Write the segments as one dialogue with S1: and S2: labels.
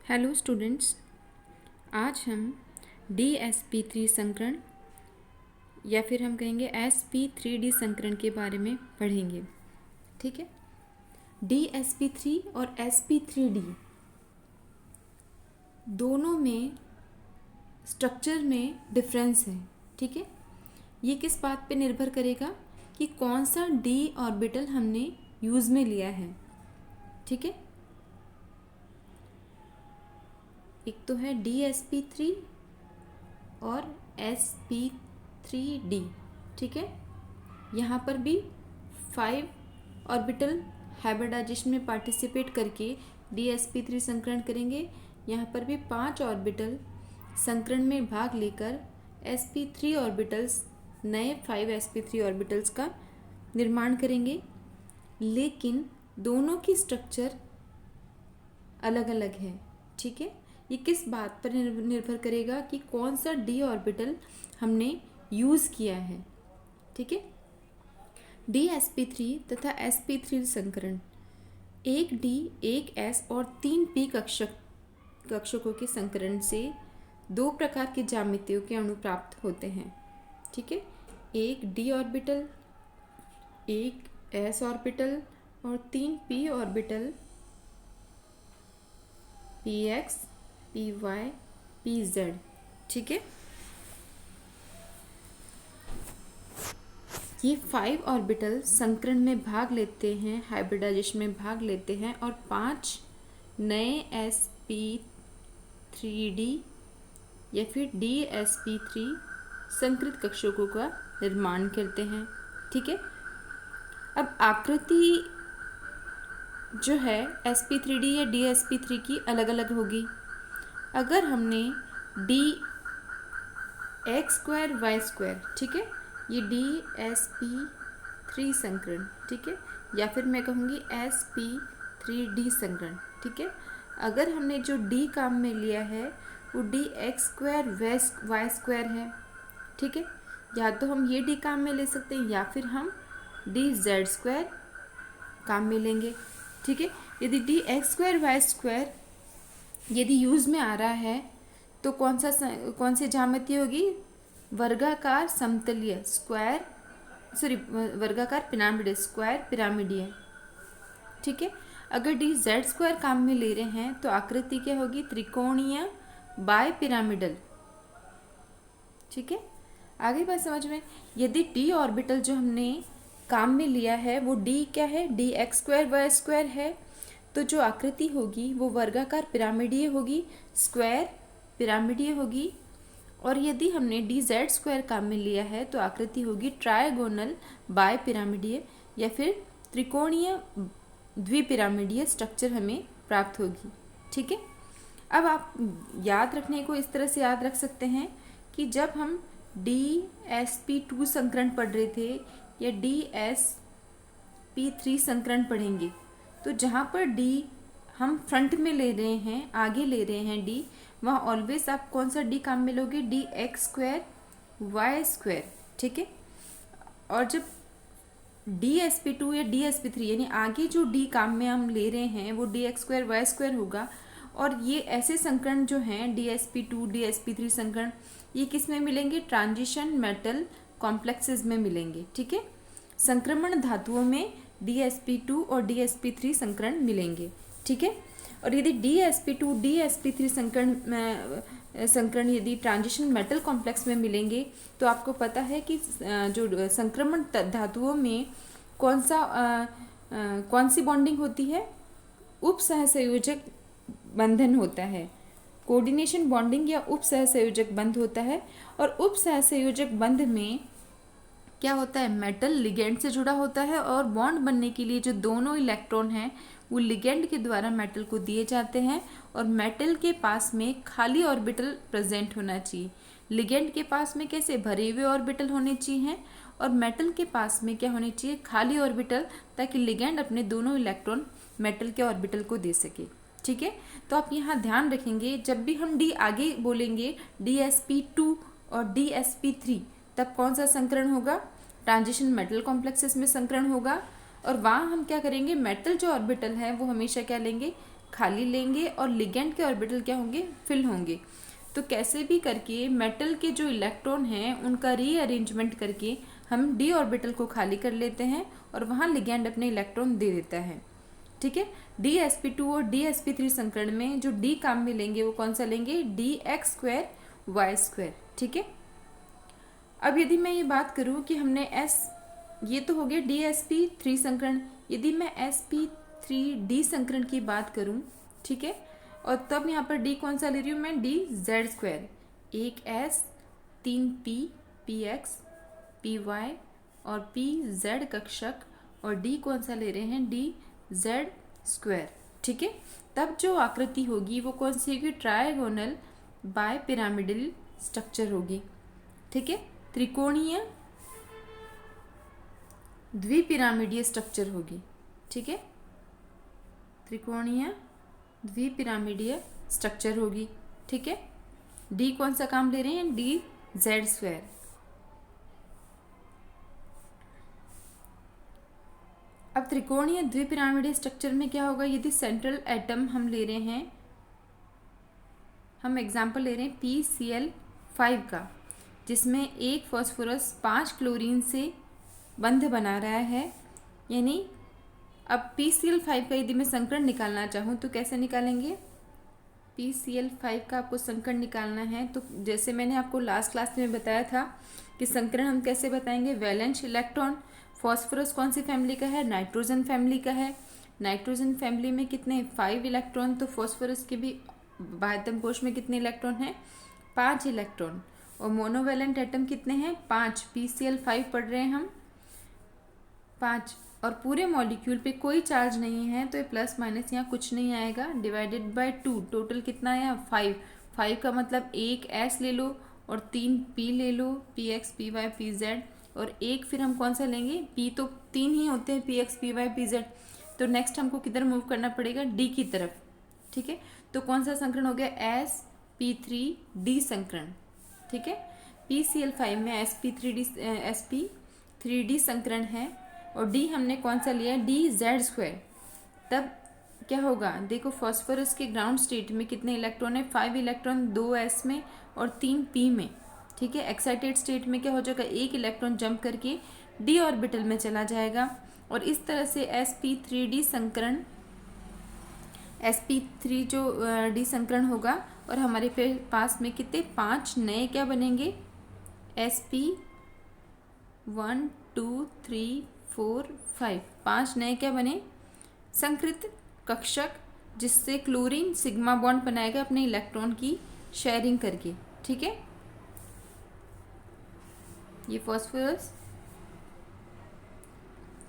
S1: Hello students, आज हम DsP3 संकरण या फिर हम कहेंगे sp3d संकरण के बारे में पढ़ेंगे। ठीक है। DsP3 और sp3d दोनों में स्ट्रक्चर में डिफरेंस है। ठीक है। ये किस बात पे निर्भर करेगा कि कौन सा d ऑर्बिटल हमने यूज़ में लिया है। ठीक है। एक तो है DsP3 और sp3d। ठीक है। यहाँ पर भी 5 ऑर्बिटल हाइब्रिडाइजेशन में पार्टिसिपेट करके DsP3 संकरण करेंगे। यहाँ पर भी 5 ऑर्बिटल संकरण में भाग लेकर sp3 ऑर्बिटल्स नए 5 sp3 ऑर्बिटल्स का निर्माण करेंगे, लेकिन दोनों की स्ट्रक्चर अलग अलग है। ठीक है। ये किस बात पर निर्भर करेगा कि कौन सा d ऑर्बिटल हमने यूज़ किया है। ठीक है। DsP3 तथा sp3 संकरण एक d, एक s और 3 p कक्षकों के संकरण से 2 प्रकार के ज्यामितियों के अणु प्राप्त होते हैं। ठीक है। एक d ऑर्बिटल, एक s ऑर्बिटल और 3 p orbital px, py, pz। ठीक है। ये 5 ऑर्बिटल संकरण में भाग लेते हैं, हाइब्रिडाइजेशन में भाग लेते हैं और 5 नए sp3d या फिर DsP3 संकृत कक्षकों का निर्माण करते हैं। ठीक है। अब आकृति जो है sp3d या DsP3 की अलग अलग होगी। अगर हमने dx2y2, ठीक है, ये DsP3 संकरण, ठीक है, या फिर मैं कहूँगी sp3d संकरण। ठीक है। अगर हमने जो d काम में लिया है वो dx2y2 है। ठीक है। या तो हम ये d काम में ले सकते हैं या फिर हम dz2 काम में लेंगे। ठीक है। यदि dx2y2 यदि यूज़ में आ रहा है तो कौन सी ज्यामिति होगी? वर्गाकार समतलीय वर्गाकार पिरामिड, स्क्वायर पिरामिडीय। ठीक है। अगर dz2 काम में ले रहे हैं तो आकृति क्या होगी? त्रिकोणीय बाय पिरामिडल। ठीक है। आगे बात समझ में। यदि d ऑर्बिटल जो हमने काम में लिया है वो d क्या है? dx2y2 है, तो जो आकृति होगी वो वर्गाकार पिरामिडीय होगी, स्क्वायर पिरामिडीय होगी। और यदि हमने dz2 काम में लिया है तो आकृति होगी ट्रायगोनल बाय पिरामिडीय या फिर त्रिकोणीय द्विपिरामिडीय स्ट्रक्चर हमें प्राप्त होगी। ठीक है। अब आप याद रखने को इस तरह से याद रख सकते हैं कि जब हम DsP2 संकरण पढ़ रहे थे या DsP3 संकरण पढ़ेंगे तो जहाँ पर d हम फ्रंट में ले रहे हैं, आगे ले रहे हैं d, वहाँ ऑलवेज आप कौन सा d काम में लोगे? dx2y2। ठीक है। और जब DsP2 या DsP3 यानी आगे जो d काम में हम ले रहे हैं वो dx2y2 होगा। और ये ऐसे संकरण जो हैं DsP2, DsP3 संकरण, ये किस में मिलेंगे? ट्रांजिशन मेटल कॉम्प्लेक्सेस में मिलेंगे। ठीक है। संक्रमण धातुओं में DsP2 और DsP3 संकरण मिलेंगे। ठीक है। और यदि DsP2, DsP3 संकरण यदि ट्रांजिशन मेटल कॉम्प्लेक्स में मिलेंगे तो आपको पता है कि जो संक्रमण धातुओं में कौन सी बॉन्डिंग होती है? उपसहसंयोजक बंधन होता है। कोऑर्डिनेशन बॉन्डिंग या उपसहसंयोजक बंध होता है। और उपसहसंयोजक बंध में क्या होता है? मेटल लिगेंड से जुड़ा होता है और बॉन्ड बनने के लिए जो दोनों इलेक्ट्रॉन हैं वो लिगेंड के द्वारा मेटल को दिए जाते हैं और मेटल के पास में खाली ऑर्बिटल प्रेजेंट होना चाहिए। लिगेंड के पास में कैसे? भरे हुए ऑर्बिटल होने चाहिए और मेटल के पास में क्या होने चाहिए? खाली ऑर्बिटल, ताकि लिगेंड अपने दोनों इलेक्ट्रॉन मेटल के ऑर्बिटल को दे सके। ठीक है। तो आप यहाँ ध्यान रखेंगे जब भी हम d आगे बोलेंगे DsP2 और DsP3 तब कौन सा संकरण होगा? ट्रांजिशन मेटल कॉम्प्लेक्सेस में संकरण होगा। और वहाँ हम क्या करेंगे? मेटल जो ऑर्बिटल है वो हमेशा क्या लेंगे? खाली लेंगे और लिगेंड के ऑर्बिटल क्या होंगे, फिल होंगे। तो कैसे भी करके मेटल के जो इलेक्ट्रॉन हैं उनका रीअरेंजमेंट करके हम डी ऑर्बिटल को खाली कर लेते हैं और वहाँ लिगेंड अपने इलेक्ट्रॉन दे देता है। ठीक है, DsP2 और DsP3 संकरण में जो डी काम में लेंगे वो कौन सा लेंगे, dx2y2। ठीक है, अब यदि मैं ये बात करूँ कि हमने ये तो हो गया DsP3 संकरण, यदि मैं sp3d संकरण की बात करूँ, ठीक है, और तब यहाँ पर डी कौन सा ले रही हूँ मैं, dz2, एक s, 3p, px, py और pz कक्षक, और डी कौन सा ले रहे हैं, dz2। ठीक है, तब जो आकृति होगी वो कौन सी होगी, ट्रायगोनल बाय पिरामिडल स्ट्रक्चर होगी। ठीक है, त्रिकोणीय द्विपिरामिडीय स्ट्रक्चर होगी। ठीक है, त्रिकोणीय द्विपिरामिडीय स्ट्रक्चर होगी। ठीक है, डी कौन सा काम ले रहे हैं, dz2। अब त्रिकोणीय द्विपिरामिडीय स्ट्रक्चर में क्या होगा, यदि सेंट्रल एटम हम ले रहे हैं, हम एग्जाम्पल ले रहे हैं PCl5 का, जिसमें एक फॉस्फोरस 5 क्लोरीन से बंध बना रहा है। यानी अब PCl5 का यदि मैं संकरण निकालना चाहूँ तो कैसे निकालेंगे, PCl5 का आपको संकरण निकालना है तो जैसे मैंने आपको लास्ट क्लास में बताया था कि संकरण हम कैसे बताएंगे, वैलेंस इलेक्ट्रॉन, फॉस्फोरस कौन सी फैमिली का है, नाइट्रोजन फैमिली का है। नाइट्रोजन फैमिली में कितने, 5 इलेक्ट्रॉन, तो फॉस्फोरस के भी बाह्यतम कोश में कितने इलेक्ट्रॉन हैं, 5 इलेक्ट्रॉन। और मोनोवैलेंट एटम कितने हैं, 5, PCl5 पढ़ रहे हैं हम, 5। और पूरे मॉलिक्यूल पे कोई चार्ज नहीं है तो ये प्लस माइनस यहाँ कुछ नहीं आएगा, डिवाइडेड बाय 2, टोटल कितना आया 5। 5 का मतलब एक S ले लो और 3 P ले लो, PX, PY, PZ, और एक फिर हम कौन सा लेंगे, P तो 3 ही होते हैं, PX, PY, PZ। तो नेक्स्ट हमको किधर मूव करना पड़ेगा, D की तरफ। ठीक है, तो कौन सा संकरण हो गया, sp3d संकरण। ठीक है, PCl5 में sp3d संकरण है और D हमने कौन सा लिया है, dz2। तब क्या होगा, देखो फॉस्फोरस के ग्राउंड स्टेट में कितने इलेक्ट्रॉन है, 5 इलेक्ट्रॉन, 2 S में और 3 P में। ठीक है, एक्साइटेड स्टेट में क्या हो जाएगा, एक इलेक्ट्रॉन जंप करके D ऑर्बिटल में चला जाएगा और इस तरह से sp3d संकरण, sp3 जो डी संकरण होगा और हमारे पास में कितने 5 नए क्या बनेंगे, sp1 2 3 4 5, 5 नए क्या बने, संकृत कक्षक, जिससे क्लोरीन सिग्मा बॉन्ड बनाएगा अपने इलेक्ट्रॉन की शेयरिंग करके। ठीक है, ये फॉस्फोरस,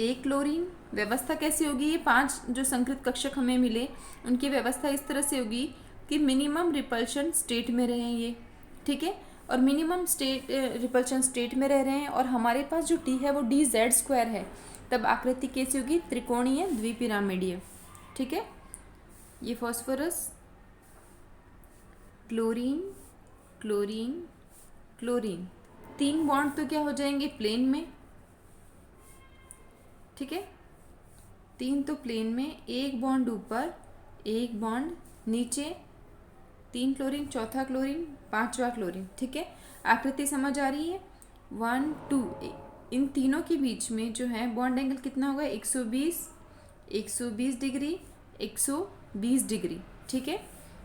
S1: एक क्लोरीन, व्यवस्था कैसी होगी, ये 5 जो संकृत कक्षक हमें मिले उनकी व्यवस्था इस तरह से होगी कि मिनिमम रिपल्शन स्टेट में रहें ये। ठीक है, और मिनिमम स्टेट रिपल्शन स्टेट में रह रहे हैं और हमारे पास जो टी है वो dz2 है, तब आकृति कैसी होगी, त्रिकोणीय द्विपिरामिडीय। ठीक है, ये phosphorus, chlorine, chlorine, chlorine, 3 bond तो क्या हो जाएंगे, प्लेन में। ठीक है, 3 तो प्लेन में, एक बॉन्ड ऊपर, एक बॉन्ड नीचे, 3 क्लोरीन, चौथा क्लोरीन, 5वां क्लोरीन। ठीक है, आकृति समझ आ रही है, 1 2, इन तीनों के बीच में जो है बॉन्ड एंगल कितना होगा, 120, 120 डिग्री, 120 डिग्री। ठीक है,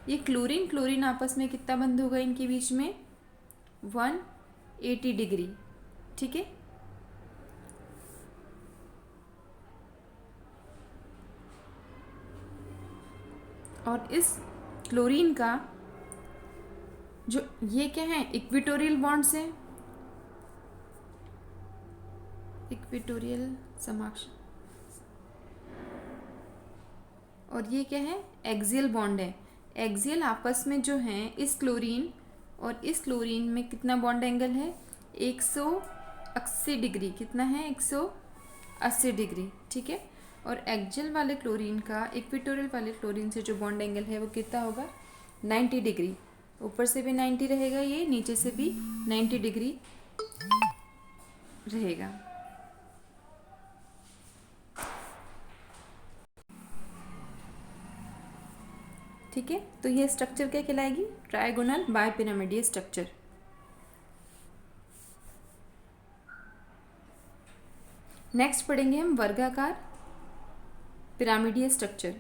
S1: ये क्लोरीन क्लोरीन आपस में कितना बंद होगा इनके बीच में, 180 डिग्री। ठीक है, और इस क्लोरीन का जो ये क्या है, इक्वेटोरियल बॉन्ड्स है, इक्वेटोरियल समाक्ष, और ये क्या है, एक्सियल बॉन्ड है। एक्सियल आपस में जो है इस क्लोरीन और इस क्लोरीन में कितना बॉन्ड एंगल है, 180 डिग्री, कितना है, 180 डिग्री। ठीक है, और एक्सियल वाले क्लोरीन का इक्वेटोरियल वाले क्लोरीन से जो बॉन्ड एंगल है वो कितना होगा, 90 डिग्री। ऊपर से भी 90 रहेगा, ये नीचे से भी 90 डिग्री रहेगा। ठीक है, तो ये स्ट्रक्चर क्या कहलाएगी? Trigonal बायपिरामिडीय structure. नेक्स्ट पढ़ेंगे हम वर्गाकार पिरामिडीय स्ट्रक्चर।